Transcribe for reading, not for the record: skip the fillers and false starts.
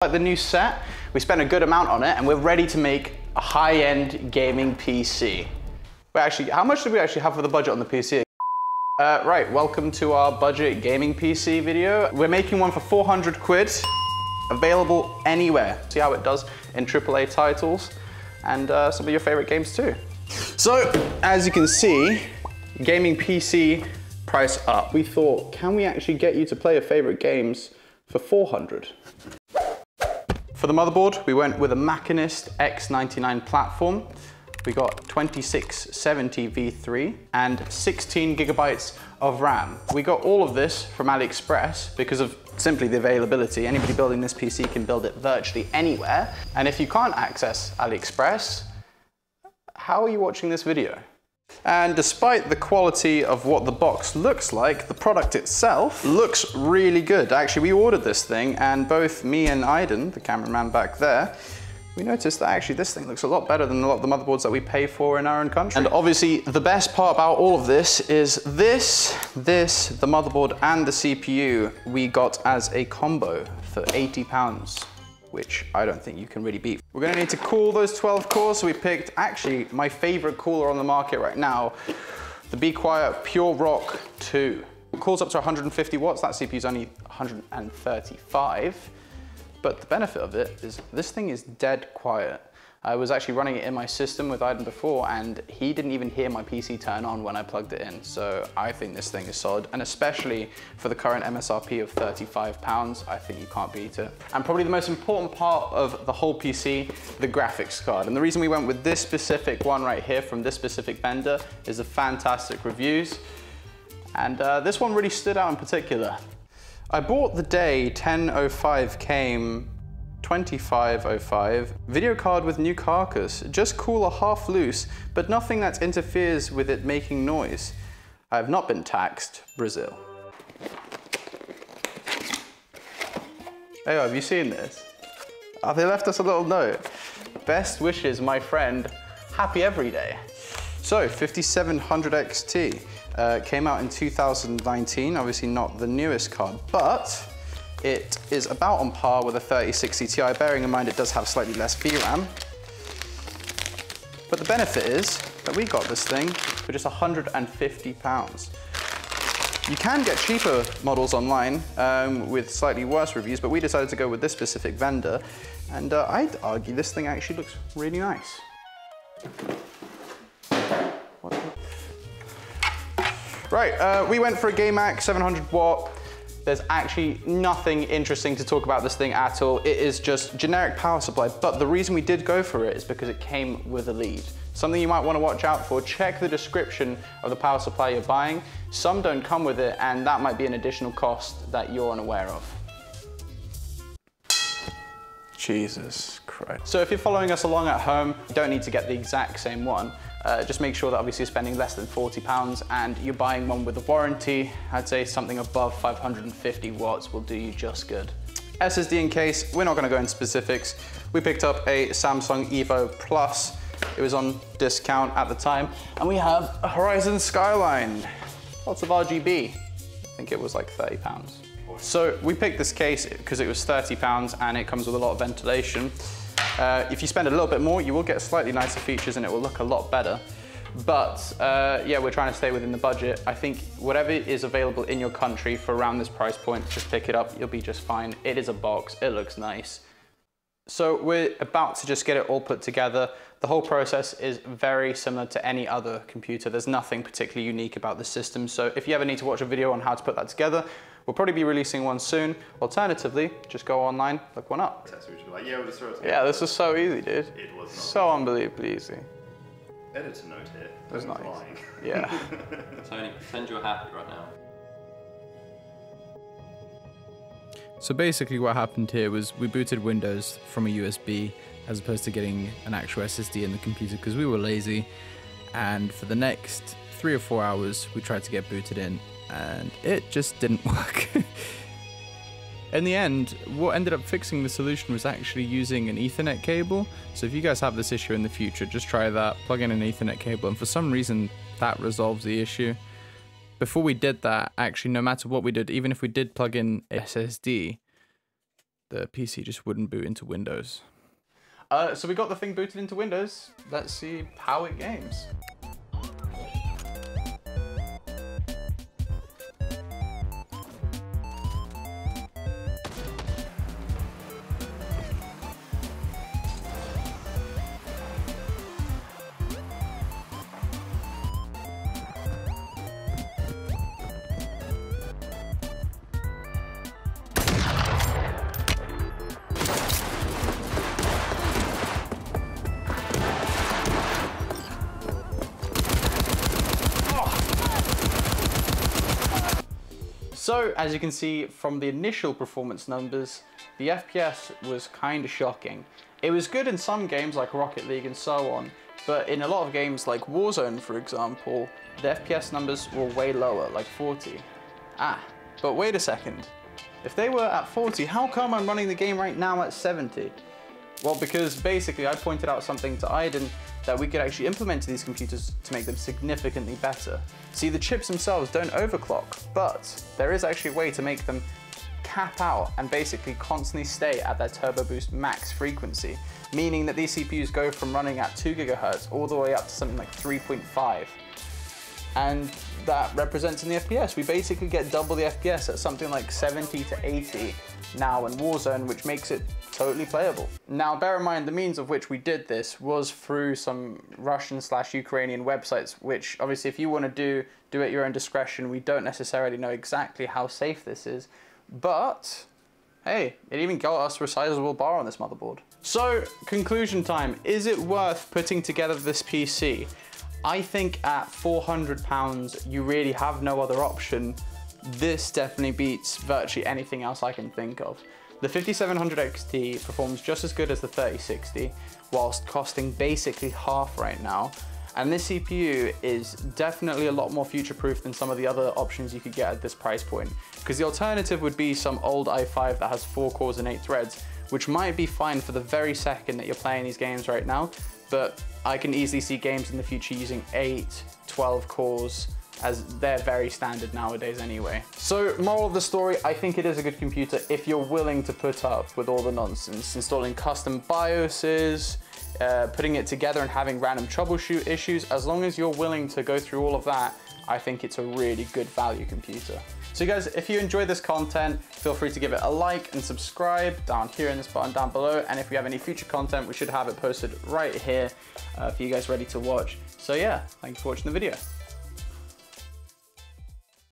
Like the new set, we spent a good amount on it and we're ready to make a high-end gaming PC. But actually, how much did we actually have for the budget on the PC? Right, welcome to our budget gaming PC video. We're making one for 400 quid, available anywhere. See how it does in AAA titles and some of your favorite games too. So, as you can see, gaming PC price up. We thought, can we actually get you to play your favorite games for 400? For the motherboard, we went with a Machinist X99 platform. We got 2670 V3 and 16 gigabytes of RAM. We got all of this from AliExpress because of simply the availability. Anybody building this PC can build it virtually anywhere. And if you can't access AliExpress, how are you watching this video? And despite the quality of what the box looks like, the product itself looks really good. Actually, we ordered this thing and both me and Aiden, the cameraman back there, we noticed that actually this thing looks a lot better than a lot of the motherboards that we pay for in our own country. And obviously the best part about all of this is the motherboard and the CPU we got as a combo for £80. Which I don't think you can really beat. We're gonna need to cool those 12 cores, so we picked actually my favorite cooler on the market right now, the Be Quiet Pure Rock 2. It cools up to 150 watts, that CPU is only 135, but the benefit of it is this thing is dead quiet. I was actually running it in my system with Aiden before and he didn't even hear my PC turn on when I plugged it in. So I think this thing is solid, and especially for the current MSRP of £35, I think you can't beat it. And probably the most important part of the whole PC, the graphics card. And the reason we went with this specific one right here from this specific vendor is the fantastic reviews. And this one really stood out in particular. I bought the day 1005 came 2505, video card with new carcass, just cooler half loose, but nothing that interferes with it making noise. I have not been taxed, Brazil. Hey, have you seen this? Oh, they left us a little note. Best wishes, my friend, happy every day. So, 5700 XT came out in 2019, obviously not the newest card, but it is about on par with a 3060 Ti, bearing in mind it does have slightly less VRAM. But the benefit is that we got this thing for just £150. You can get cheaper models online with slightly worse reviews, but we decided to go with this specific vendor, and I'd argue this thing actually looks really nice. Right, we went for a GameMax 700 watt. There's actually nothing interesting to talk about this thing at all. It is just generic power supply, but the reason we did go for it is because it came with a lead. Something you might want to watch out for. Check the description of the power supply you're buying. Some don't come with it, and that might be an additional cost that you're unaware of. Jesus Christ. So if you're following us along at home, you don't need to get the exact same one. Just make sure that obviously you're spending less than £40 and you're buying one with a warranty. I'd say something above 550 watts will do you just good. SSD in case, we're not gonna go into specifics. We picked up a Samsung Evo Plus. It was on discount at the time. And we have a Horizon Skyline. Lots of RGB. I think it was like £30. So we picked this case because it was £30 and it comes with a lot of ventilation. If you spend a little bit more, you will get slightly nicer features and it will look a lot better. But yeah, we're trying to stay within the budget. I think whatever is available in your country for around this price point, just pick it up, you'll be just fine. It is a box, it looks nice. So we're about to just get it all put together. The whole process is very similar to any other computer. There's nothing particularly unique about the system. So if you ever need to watch a video on how to put that together, we'll probably be releasing one soon. Alternatively, just go online, look one up. Yeah, this was so easy, dude. It was not so unbelievably easy. Editor note here. It was nice. Yeah. Tony, pretend you're happy right now. So basically what happened here was we booted Windows from a USB as opposed to getting an actual SSD in the computer because we were lazy, and for the next 3 or 4 hours we tried to get booted in and it just didn't work. In the end, what ended up fixing the solution was actually using an Ethernet cable. So if you guys have this issue in the future, just try that, plug in an Ethernet cable, and for some reason that resolves the issue. Before we did that, actually, no matter what we did, even if we did plug in SSD, the PC just wouldn't boot into Windows. So we got the thing booted into Windows. Let's see how it games. So, as you can see from the initial performance numbers, the FPS was kind of shocking. It was good in some games like Rocket League and so on, but in a lot of games like Warzone, for example, the FPS numbers were way lower, like 40. But wait a second. If they were at 40, how come I'm running the game right now at 70? Well, because basically I pointed out something to Aiden that we could actually implement to these computers to make them significantly better. See, the chips themselves don't overclock, but there is actually a way to make them cap out and basically constantly stay at their turbo boost max frequency, meaning that these CPUs go from running at 2 GHz all the way up to something like 3.5. And that represents in the FPS. We basically get double the FPS at something like 70 to 80 now in Warzone, which makes it totally playable. Now, bear in mind, the means of which we did this was through some Russian/Ukrainian websites, which obviously if you want to do at your own discretion. We don't necessarily know exactly how safe this is, but hey, it even got us a resizable bar on this motherboard. So, conclusion time, is it worth putting together this PC? I think at £400, you really have no other option. This definitely beats virtually anything else I can think of. The 5700 XT performs just as good as the 3060, whilst costing basically half right now. And this CPU is definitely a lot more future-proof than some of the other options you could get at this price point. Because the alternative would be some old i5 that has 4 cores and 8 threads, which might be fine for the very second that you're playing these games right now, but I can easily see games in the future using 8, 12 cores, as they're very standard nowadays anyway. So, moral of the story, I think it is a good computer if you're willing to put up with all the nonsense, installing custom BIOSes, putting it together and having random troubleshoot issues. As long as you're willing to go through all of that, I think it's a really good value computer. So guys, if you enjoyed this content, feel free to give it a like and subscribe down here in this button down below. And if we have any future content, we should have it posted right here for you guys ready to watch. So yeah, thank you for watching the video.